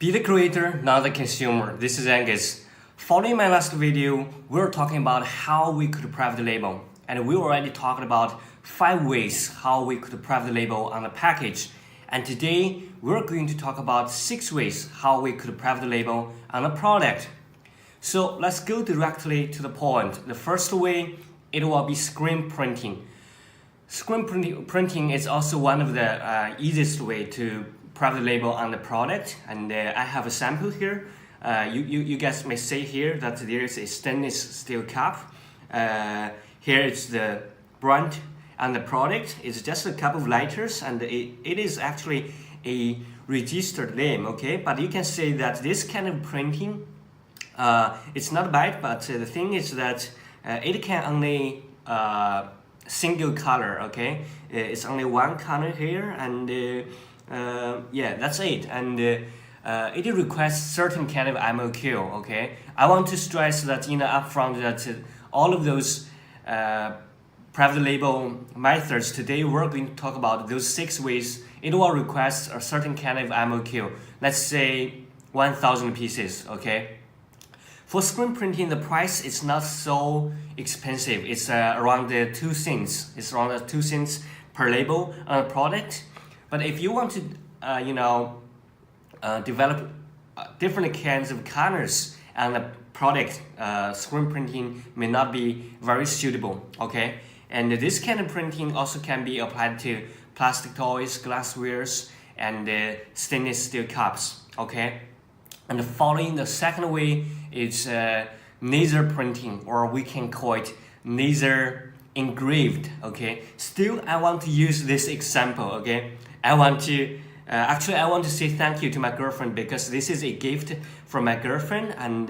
Be the creator, not the consumer. This is Angus. Following my last video, we were talking about how we could private label. And we already talked about 5 ways how we could private label on a package. And today, we're going to talk about 6 ways how we could private label on a product. So let's go directly to the point. The first way, it will be screen printing. Screen printing is also one of the easiest way to private label on the product, and I have a sample here. You guys may see here that there is a stainless steel cup. Here it's the brand and the product. It's just a couple of letters, and it is actually a registered name. Okay, but you can say that this kind of printing, it's not bad, but the thing is that it can only single color. Okay, it's only one color here, and yeah, that's it. And it requires certain kind of MOQ. Okay, I want to stress that upfront that all of those private label methods today we're going to talk about those 6 ways. It will request a certain kind of MOQ. Let's say 1,000 pieces. Okay. For screen printing, the price is not so expensive. It's around 2 cents. It's around 2 cents per label on a product. But if you want to, develop different kinds of colors and the product, screen printing may not be very suitable. Okay, and this kind of printing also can be applied to plastic toys, glasswares, and stainless steel cups. Okay, and following the second way is laser printing, or we can call it laser engraved. Okay, still I want to use this example. Okay, I want to say thank you to my girlfriend, because this is a gift from my girlfriend, and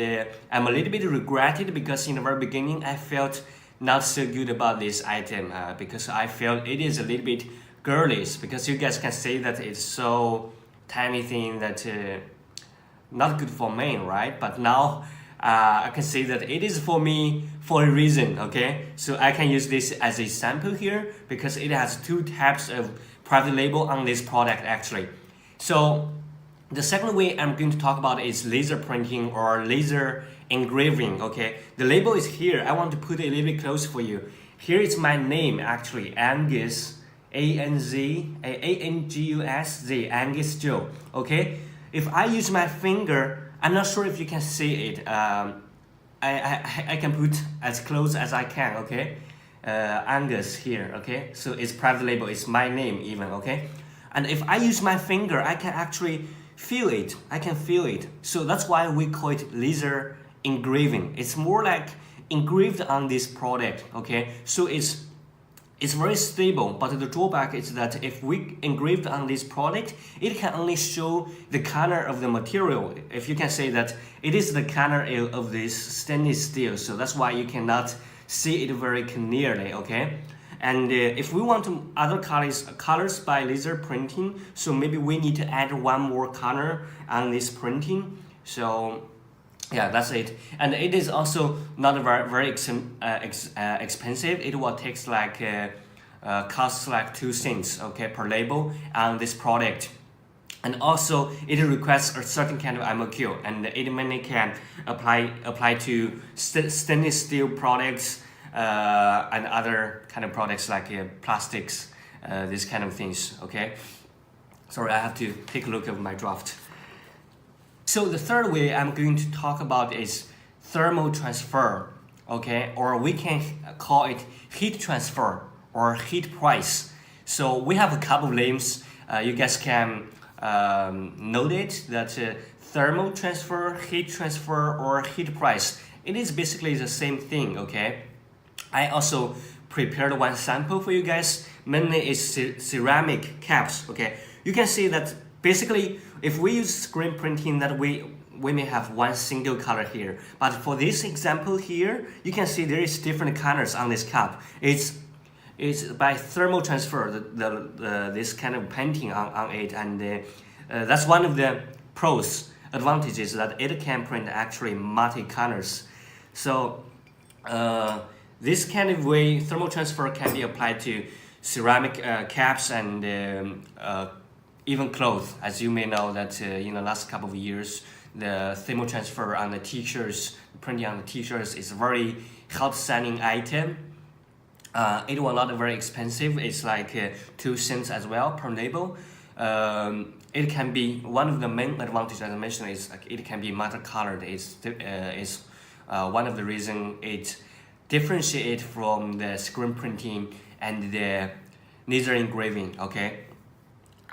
I'm a little bit regretted because in the very beginning I felt not so good about this item because I felt it is a little bit girlish, because you guys can say that it's so tiny thing that not good for men, right? But now I can say that it is for me for a reason. Okay, so I can use this as a sample here because it has 2 types of private label on this product actually. So the second way I'm going to talk about is laser printing or laser engraving. Okay, the label is here. I want to put it a little bit close for you. Here is my name actually, Angus, Angus, Angus Zhou. Okay, if I use my finger, I'm not sure if you can see it. I can put as close as I can. Okay, Angus here. Okay, so it's private label. It's my name even. Okay, and if I use my finger, I can actually feel it. I can feel it. So that's why we call it laser engraving. It's more like engraved on this product. Okay, so it's very stable, but the drawback is that if we engraved on this product, it can only show the color of the material. If you can say that it is the color of this stainless steel, so that's why you cannot see it very clearly. Okay, and if we want to other colors by laser printing, so maybe we need to add one more color on this printing. So yeah, that's it. And it is also not very expensive. It will take like costs like 2 cents, okay, per label on this product. And also it requires a certain kind of MOQ, and it mainly can apply to stainless steel products and other kind of products like plastics, these kind of things. Okay, sorry, I have to take a look at my draft. So the third way I'm going to talk about is thermal transfer, okay, or we can call it heat transfer or heat press. So we have a couple of names. You guys can note it that thermal transfer, heat transfer, or heat press. It is basically the same thing. Okay, I also prepared one sample for you guys. Mainly is ceramic caps. Okay, you can see that basically, if we use screen printing, that we may have one single color here. But for this example here, you can see there is different colors on this cup. It's by thermal transfer, this kind of painting on it, and that's one of the advantages that it can print actually multi-colors. So this kind of way, thermal transfer can be applied to ceramic caps and even clothes. As you may know that in the last couple of years, the thermal transfer on the t-shirts, printing on the t-shirts is a very hot selling item. It was not very expensive. It's like 2 cents as well per label. It can be one of the main advantages, as I mentioned, is like it can be multicolored. It's one of the reasons it differentiates from the screen printing and the laser engraving. Okay,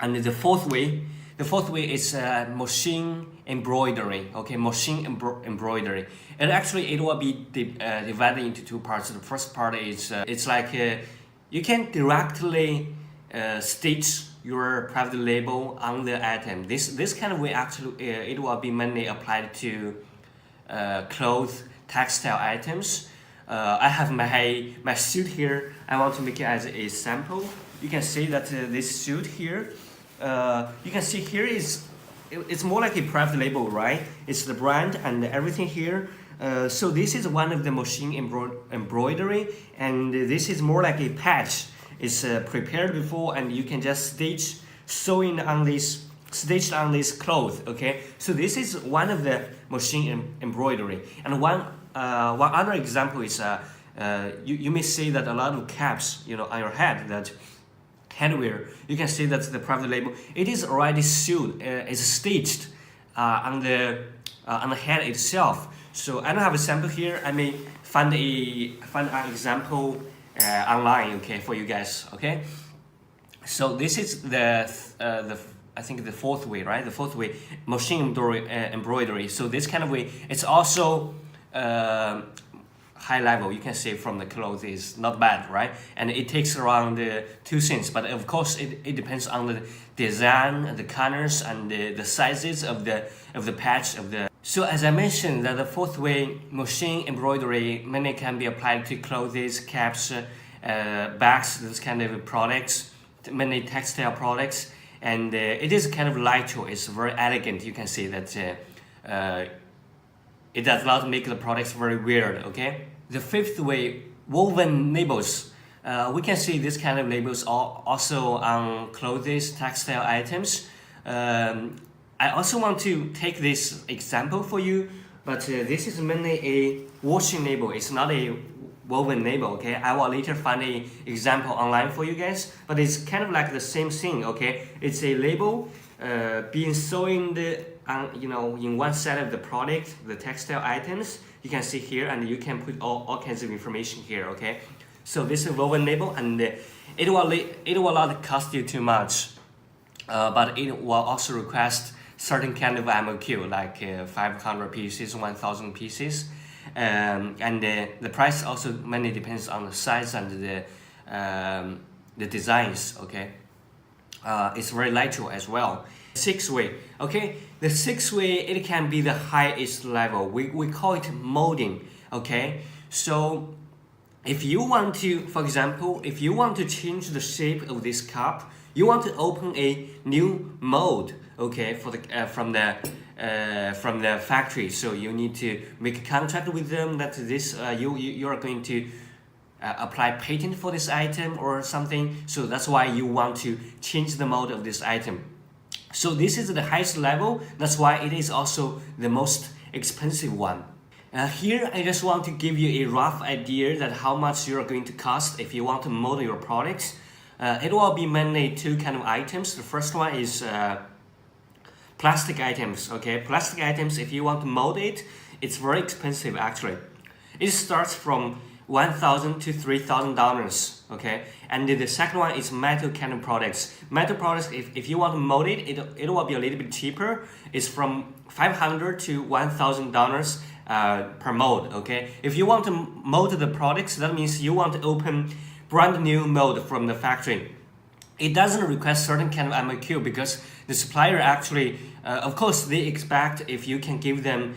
and the fourth way is machine embroidery. Okay, machine embroidery. And actually, it will be divided into 2 parts. The first part is it's like you can directly stitch your private label on the item. This kind of way actually it will be mainly applied to clothes, textile items. I have my suit here. I want to make it as a sample. You can see that this suit here. You can see here it's more like a private label, right? It's the brand and everything here. So this is one of the machine embroidery, and this is more like a patch. It's prepared before, and you can just stitched on this cloth. Okay, so this is one of the machine embroidery. And one other example is you may see that a lot of caps, on your head, that headwear, you can see that the private label, it is already sewed, is stitched on the head itself. So I don't have a sample here. I may find an example online, okay, for you guys. Okay, so this is the I think the fourth way, right? The fourth way, machine embroidery. So this kind of way, it's also high level. You can see from the clothes is not bad, right? And it takes around 2 cents. But of course, it depends on the design, the colors, and the sizes of the patch of the. So as I mentioned, that the fourth way, machine embroidery, mainly can be applied to clothes, caps, bags, those kind of products, mainly textile products, and it is kind of lightweight. It's very elegant. You can see that it does not make the products very weird. Okay. The fifth way, woven labels. We can see this kind of labels are also on clothes, textile items. I also want to take this example for you, but this is mainly a washing label. It's not a woven label, okay? I will later find an example online for you guys, but it's kind of like the same thing, okay? It's a label being sewn in one side of the product, the textile items. You can see here, and you can put all kinds of information here, okay? So this is a woven label, and it will not cost you too much, but it will also request certain kind of MOQ, like 500 pieces, 1,000 pieces, and the price also mainly depends on the size and the designs. Okay, it's very lightweight as well. Sixth way, okay, the sixth way, it can be the highest level. We call it molding. Okay, so if you want to, for example, if you want to change the shape of this cup, you want to open a new mold, okay, for the from the factory. So you need to make a contract with them that this you are going to apply patent for this item or something. So that's why you want to change the mold of this item. So this is the highest level. That's why it is also the most expensive one. Here I just want to give you a rough idea that how much you're going to cost if you want to mold your products. It will be mainly 2 kind of items. The first one is plastic items. Okay, plastic items, if you want to mold it, it's very expensive actually. It starts from $1,000 to $3,000. Okay, and the second one is metal kind of products. Metal products, if you want to mold it, it will be a little bit cheaper. It's from $500 to $1,000 per mold. Okay, if you want to mold the products, that means you want to open brand new mold from the factory. It doesn't request certain kind of MOQ because the supplier actually, of course, they expect if you can give them,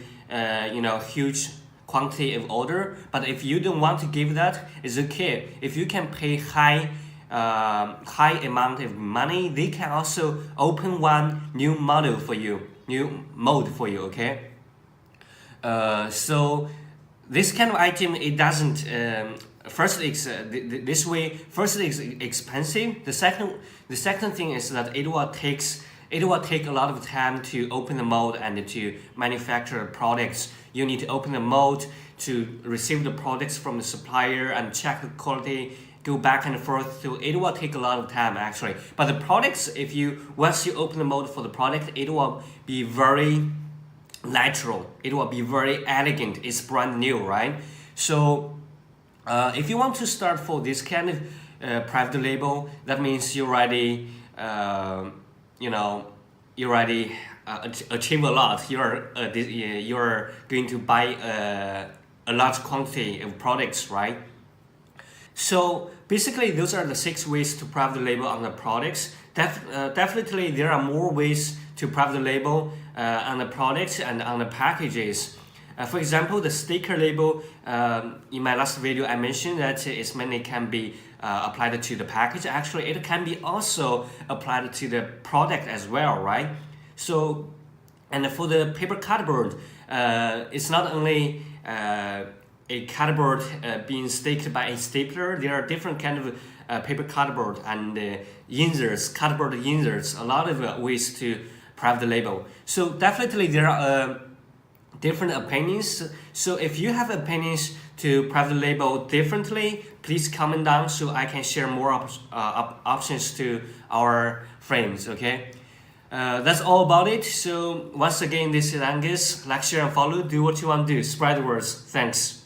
huge quantity of order. But if you don't want to give that, it's okay. If you can pay high amount of money, they can also open one new model for you, new mold for you. Okay. So this kind of item, it doesn't. First, it's this way. First, it's expensive. The second thing is that it will takes it will take a lot of time to open the mold and to manufacture products. You need to open the mold to receive the products from the supplier and check the quality, go back and forth. So it will take a lot of time actually. But the products, once you open the mold for the product, it will be very natural. It will be very elegant. It's brand new, right? So if you want to start for this kind of private label, that means you already achieve a lot. You're going to buy a large quantity of products, right? So basically, those are the 6 ways to private label on the products. Definitely, there are more ways to private label on the products and on the packages. For example, the sticker label, in my last video I mentioned that it mainly can be applied to the package. Actually, it can be also applied to the product as well, right? So, and for the paper cardboard, it's not only a cardboard being sticked by a stapler. There are different kind of paper cardboard and inserts, cardboard inserts, a lot of ways to private label. So definitely there are different opinions. So if you have opinions to private label differently, please comment down so I can share more options to our friends, okay? That's all about it. So once again, this is Angus. Like, share, and follow. Do what you want to do. Spread the words. Thanks.